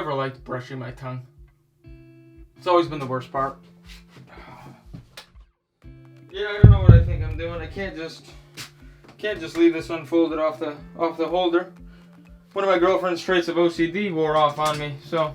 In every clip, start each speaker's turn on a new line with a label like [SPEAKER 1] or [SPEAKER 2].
[SPEAKER 1] never liked brushing my tongue. It's always been the worst part. Yeah, I don't know what I think I'm doing. I can't just leave this unfolded off the holder. One of my girlfriend's traits of OCD wore off on me, so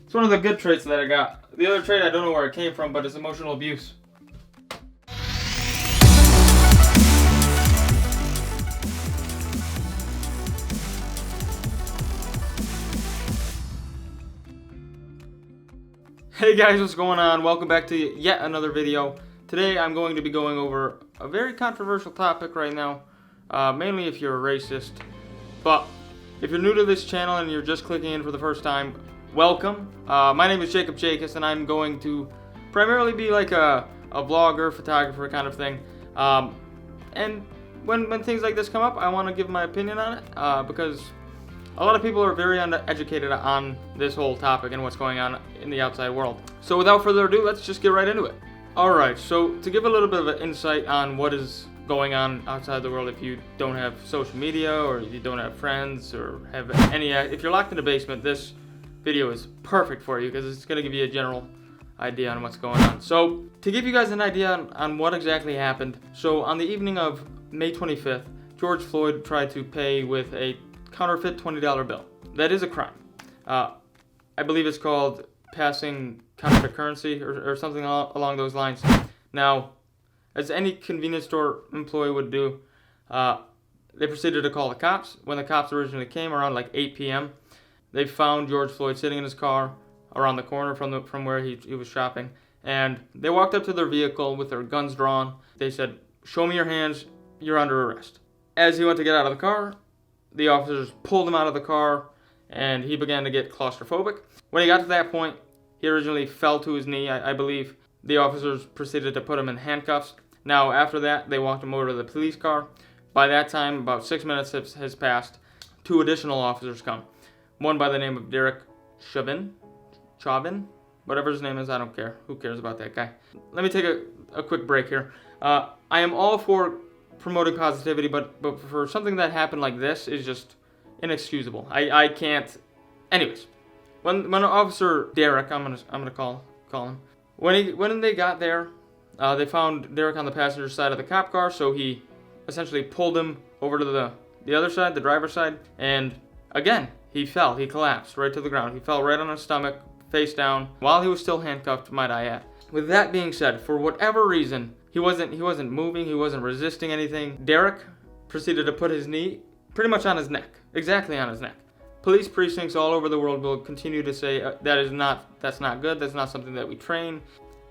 [SPEAKER 1] it's one of the good traits that I got. The other trait, I don't know where it came from, but it's emotional abuse. Hey guys, what's going on? Welcome back to yet another video. Today I'm going to be going over a very controversial topic right now, mainly if you're a racist. But if you're new to this channel and you're just clicking in for the first time, welcome. My name is Jakus, and I'm going to primarily be like a vlogger, photographer kind of thing. And when things like this come up, I want to give my opinion on it, because a lot of people are very uneducated on this whole topic and what's going on in the outside world. So without further ado, let's just get right into it. Alright, so to give a little bit of an insight on what is going on outside the world, if you don't have social media or you don't have friends or have any, if you're locked in a basement, this video is perfect for you because it's going to give you a general idea on what's going on. So to give you guys an idea on what exactly happened, so on the evening of May 25th, George Floyd tried to pay with a counterfeit $20 bill. That is a crime. I believe it's called passing counterfeit currency or something along those lines. Now, as any convenience store employee would do, they proceeded to call the cops. When the cops originally came around like 8 p.m., they found George Floyd sitting in his car around the corner from where he was shopping. And they walked up to their vehicle with their guns drawn. They said, "Show me your hands, you're under arrest." As he went to get out of the car, the officers pulled him out of the car, and he began to get claustrophobic. When he got to that point, he originally fell to his knee, I believe. The officers proceeded to put him in handcuffs. Now, after that, they walked him over to the police car. By that time, about 6 minutes has passed. Two additional officers come. One by the name of Derek Chauvin, whatever his name is, I don't care. Who cares about that guy? Let me take a quick break here. I am all for promoting positivity, but for something that happened like this is just inexcusable. I can't. Anyways, when Officer Derek, I'm gonna call him. When they got there, they found Derek on the passenger side of the cop car, so he essentially pulled him over to the other side, the driver's side, and again he fell. He collapsed right to the ground. He fell right on his stomach, face down, while he was still handcuffed, might I add. With that being said, for whatever reason, he wasn't moving, he wasn't resisting anything. Derek proceeded to put his knee pretty much on his neck, exactly on his neck. Police precincts all over the world will continue to say that's not good, that's not something that we train.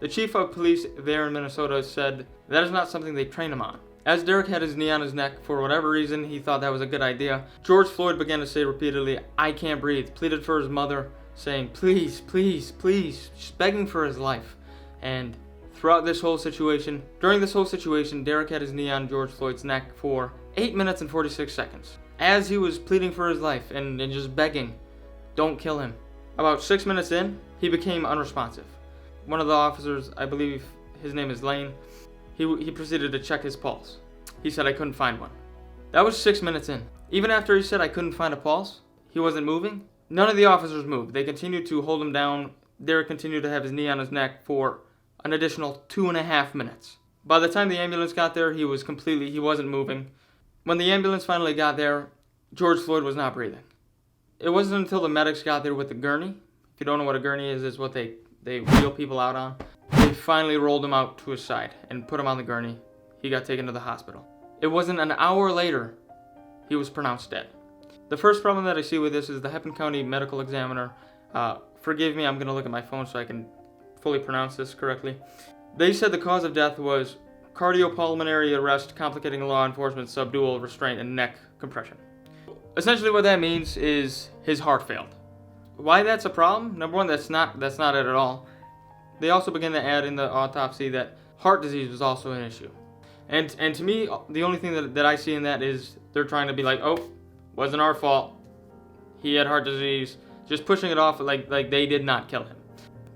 [SPEAKER 1] The chief of police there in Minnesota said that is not something they train him on. As Derek had his knee on his neck, for whatever reason, he thought that was a good idea. George Floyd began to say repeatedly, "I can't breathe," pleaded for his mother, saying, "Please, please, please," just begging for his life. And during this whole situation, Derek had his knee on George Floyd's neck for 8 minutes and 46 seconds. As he was pleading for his life and just begging, "Don't kill him." About 6 minutes in, he became unresponsive. One of the officers, I believe his name is Lane, he proceeded to check his pulse. He said, "I couldn't find one." That was 6 minutes in. Even after he said, "I couldn't find a pulse," he wasn't moving. None of the officers moved. They continued to hold him down. Derek continued to have his knee on his neck for an additional 2.5 minutes. By the time the ambulance got there, he wasn't moving. When the ambulance finally got there, George Floyd was not breathing. It wasn't until the medics got there with the gurney. If you don't know what a gurney is, it's what they wheel people out on. They finally rolled him out to his side and put him on the gurney. He got taken to the hospital. It wasn't an hour later, he was pronounced dead. The first problem that I see with this is the Hepburn County Medical Examiner. Forgive me, I'm going to look at my phone so I can fully pronounce this correctly. They said the cause of death was cardiopulmonary arrest complicating law enforcement subdural restraint and neck compression. Essentially what that means is his heart failed. Why that's a problem? Number one, that's not it at all. They also began to add in the autopsy that heart disease was also an issue. And to me, the only thing that I see in that is they're trying to be like, "Oh, wasn't our fault. He had heart disease." Just pushing it off like they did not kill him.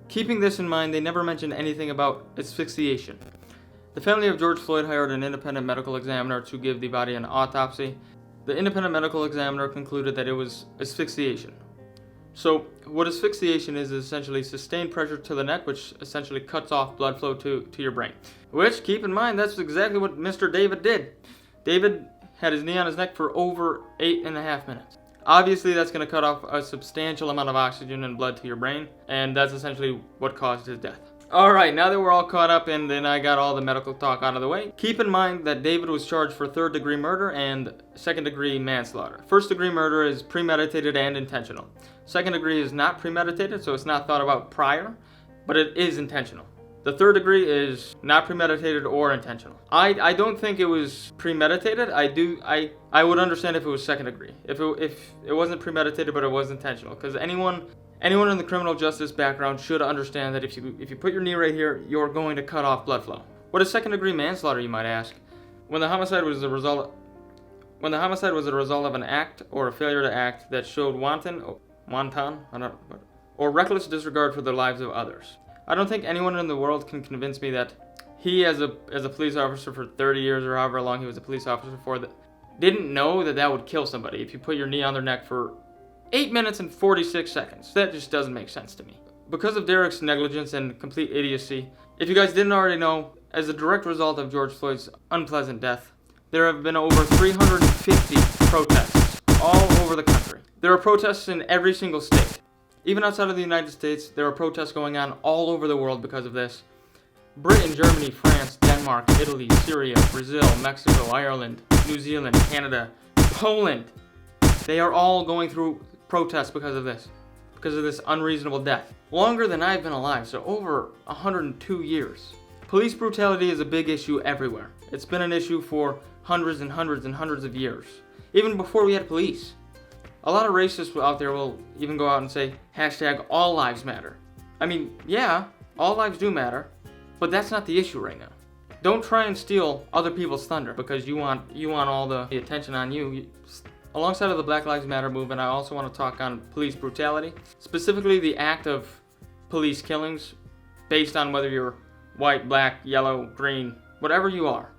[SPEAKER 1] Keeping this in mind, they never mentioned anything about asphyxiation. The family of George Floyd hired an independent medical examiner to give the body an autopsy. The independent medical examiner concluded that it was asphyxiation. So what asphyxiation is essentially sustained pressure to the neck, which essentially cuts off blood flow to your brain. Which, keep in mind, that's exactly what Mr. David did. David had his knee on his neck for over 8.5 minutes. Obviously, that's going to cut off a substantial amount of oxygen and blood to your brain, and that's essentially what caused his death. Alright, now that we're all caught up and then I got all the medical talk out of the way, keep in mind that David was charged for 3rd-degree murder and 2nd-degree manslaughter. 1st-degree murder is premeditated and intentional. 2nd-degree is not premeditated, so it's not thought about prior, but it is intentional. The 3rd-degree is not premeditated or intentional. I don't think it was premeditated. I would understand if it was 2nd-degree. If it wasn't premeditated but it was intentional, because anyone in the criminal justice background should understand that if you put your knee right here, you're going to cut off blood flow. What is 2nd-degree manslaughter, you might ask? When the homicide was the result of an act or a failure to act that showed wanton or reckless disregard for the lives of others. I don't think anyone in the world can convince me that he, as a police officer for 30 years or however long he was a police officer for, didn't know that would kill somebody if you put your knee on their neck for 8 minutes and 46 seconds. That just doesn't make sense to me. Because of Derek's negligence and complete idiocy, if you guys didn't already know, as a direct result of George Floyd's unpleasant death, there have been over 350 protests all over the country. There are protests in every single state. Even outside of the United States, there are protests going on all over the world because of this. Britain, Germany, France, Denmark, Italy, Syria, Brazil, Mexico, Ireland, New Zealand, Canada, Poland. They are all going through protests because of this unreasonable death. Longer than I've been alive, so over 102 years. Police brutality is a big issue everywhere. It's been an issue for hundreds and hundreds and hundreds of years. Even before we had police. A lot of racists out there will even go out and say, hashtag all lives matter. I mean, yeah, all lives do matter, but that's not the issue right now. Don't try and steal other people's thunder because you want all the attention on you. Alongside of the Black Lives Matter movement, I also want to talk on police brutality, specifically the act of police killings based on whether you're white, black, yellow, green, whatever you are.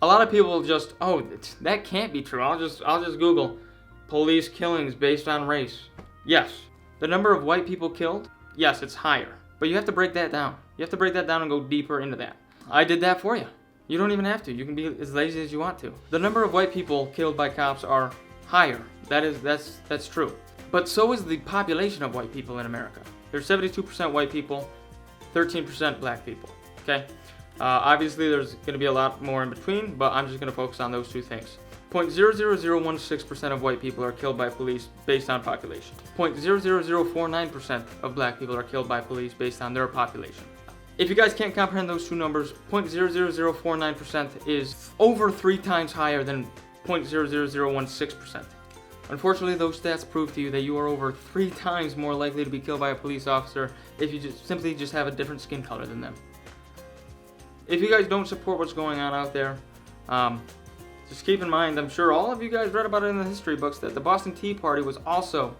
[SPEAKER 1] A lot of people just, that can't be true. I'll just Google police killings based on race. Yes. The number of white people killed, yes, it's higher. But you have to break that down. You have to break that down and go deeper into that. I did that for you. You don't even have to. You can be as lazy as you want to. The number of white people killed by cops are higher. That's true. But so is the population of white people in America. There's 72% white people, 13% black people. Okay? Obviously, there's going to be a lot more in between, but I'm just going to focus on those two things. 0.00016% of white people are killed by police based on population. 0.00049% of black people are killed by police based on their population. If you guys can't comprehend those two numbers, 0.00049% is over 3 times higher than 0.00016%. Unfortunately, those stats prove to you that you are over 3 times more likely to be killed by a police officer if you simply have a different skin color than them. If you guys don't support what's going on out there, just keep in mind, I'm sure all of you guys read about it in the history books, that the Boston Tea Party was also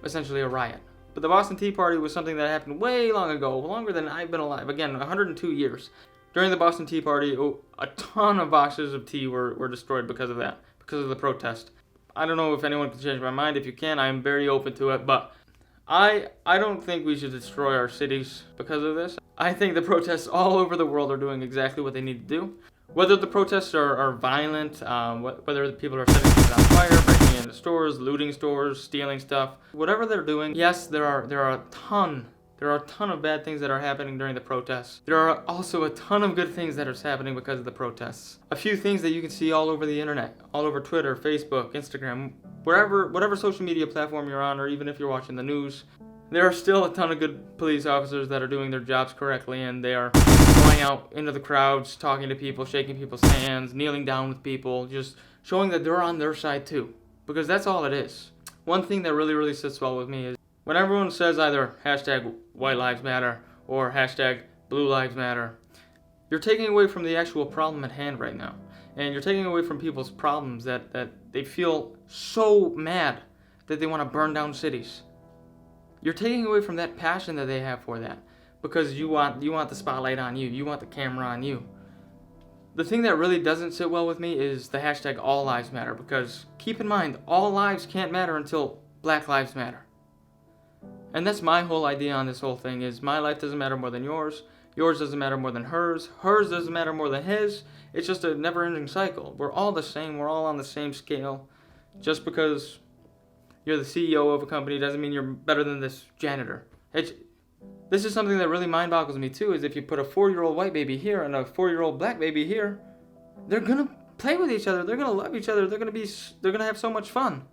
[SPEAKER 1] essentially a riot. But the Boston Tea Party was something that happened way long ago, longer than I've been alive. Again, 102 years. During the Boston Tea Party, a ton of boxes of tea were destroyed because of that, because of the protest. I don't know if anyone can change my mind. If you can, I am very open to it, but I don't think we should destroy our cities because of this. I think the protests all over the world are doing exactly what they need to do. Whether the protests are violent, whether the people are setting things on fire, breaking into stores, looting stores, stealing stuff, whatever they're doing, yes, there are a ton of bad things that are happening during the protests. There are also a ton of good things that are happening because of the protests. A few things that you can see all over the internet, all over Twitter, Facebook, Instagram, whatever social media platform you're on, or even if you're watching the news. There are still a ton of good police officers that are doing their jobs correctly, and they are going out into the crowds, talking to people, shaking people's hands, kneeling down with people, just showing that they're on their side too. Because that's all it is. One thing that really sits well with me is when everyone says either hashtag white lives matter or hashtag blue lives matter, you're taking away from the actual problem at hand right now. And you're taking away from people's problems that they feel so mad that they want to burn down cities. You're taking away from that passion that they have for that because you want the spotlight on you. You want the camera on you. The thing that really doesn't sit well with me is the hashtag all lives matter, because keep in mind, all lives can't matter until Black Lives Matter. And that's my whole idea on this whole thing, is my life doesn't matter more than yours. Yours doesn't matter more than hers. Hers doesn't matter more than his. It's just a never-ending cycle. We're all the same. We're all on the same scale. Just because you're the CEO of a company doesn't mean you're better than this janitor. This is something that really mind boggles me too, is if you put a 4-year-old white baby here and a 4-year-old black baby here, they're gonna play with each other. They're gonna love each other. They're gonna have so much fun.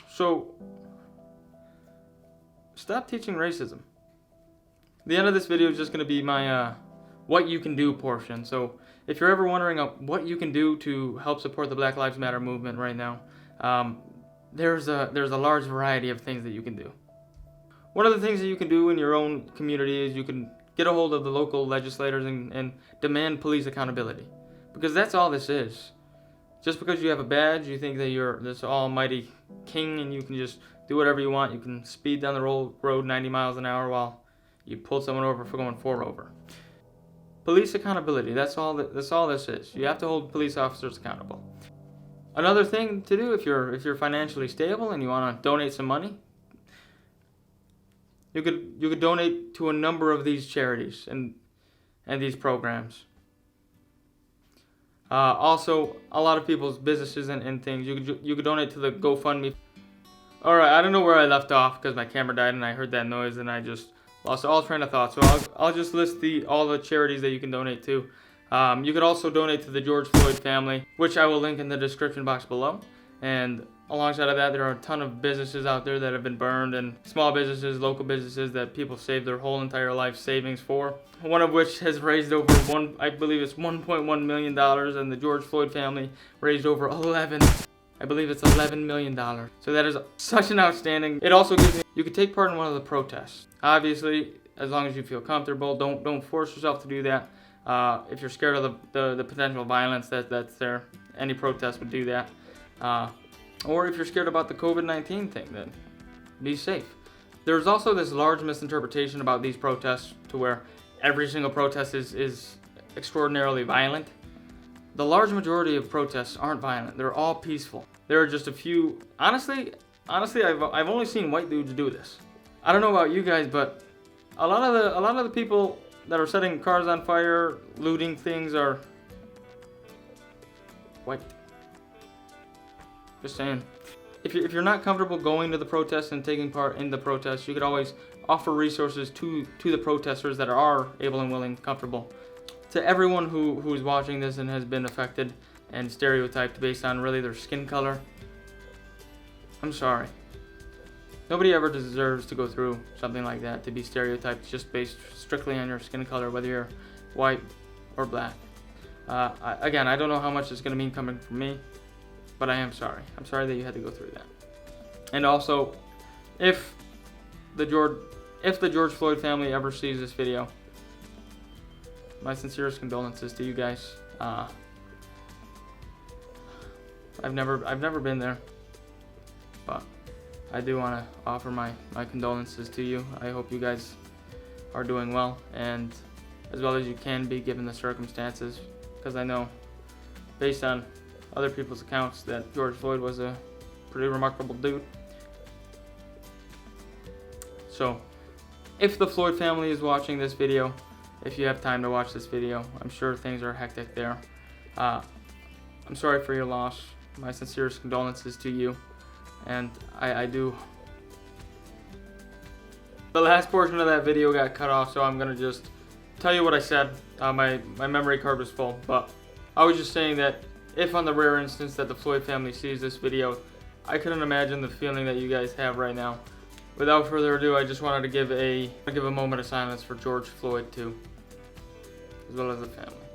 [SPEAKER 1] So stop teaching racism. The end of this video is just gonna be my what you can do portion. So if you're ever wondering what you can do to help support the Black Lives Matter movement right now, there's a large variety of things that you can do. One of the things that you can do in your own community is you can get a hold of the local legislators and demand police accountability. Because that's all this is. Just because you have a badge, you think that you're this almighty king and you can just do whatever you want. You can speed down the road 90 miles an hour while you pull someone over for going 4 over. Police accountability, that's all this is. You have to hold police officers accountable. Another thing to do if you're financially stable and you want to donate some money, you could donate to a number of these charities and these programs. Also, a lot of people's businesses and things, you could donate to the GoFundMe. Alright, I don't know where I left off because my camera died and I heard that noise and I just lost all train of thought. So I'll just list all the charities that you can donate to. You could also donate to the George Floyd family, which I will link in the description box below. And alongside of that, there are a ton of businesses out there that have been burned, and small businesses, local businesses that people saved their whole entire life savings for. One of which has raised over I believe it's $1.1 million, and the George Floyd family raised over $11 million. So that is such an outstanding. It also gives me, you could take part in one of the protests. Obviously, as long as you feel comfortable, don't force yourself to do that. If you're scared of the potential violence that's there, any protest would do that. Or if you're scared about the COVID-19 thing, then be safe. There's also this large misinterpretation about these protests to where every single protest is extraordinarily violent. The large majority of protests aren't violent. They're all peaceful. There are just a few. Honestly, I've only seen white dudes do this. I don't know about you guys, but a lot of the people that are setting cars on fire, looting things, are white. Just saying. If you're not comfortable going to the protests and taking part in the protests, you could always offer resources to the protesters that are able and willing, comfortable. To everyone who's watching this and has been affected and stereotyped based on really their skin color, I'm sorry. Nobody ever deserves to go through something like that, to be stereotyped just based strictly on your skin color, whether you're white or black. Again, I don't know how much it's going to mean coming from me, but I am sorry. I'm sorry that you had to go through that. And also, if the George Floyd family ever sees this video, my sincerest condolences to you guys. I've never been there, but I do want to offer my condolences to you. I hope you guys are doing well, and as well as you can be given the circumstances, because I know, based on other people's accounts, that George Floyd was a pretty remarkable dude. So, if the Floyd family is watching this video, if you have time to watch this video, I'm sure things are hectic there. I'm sorry for your loss. My sincerest condolences to you. And I do. The last portion of that video got cut off, so I'm gonna just tell you what I said. My memory card was full, but I was just saying that if on the rare instance that the Floyd family sees this video, I couldn't imagine the feeling that you guys have right now. Without further ado, I just wanted to give a moment of silence for George Floyd too, as well as the family.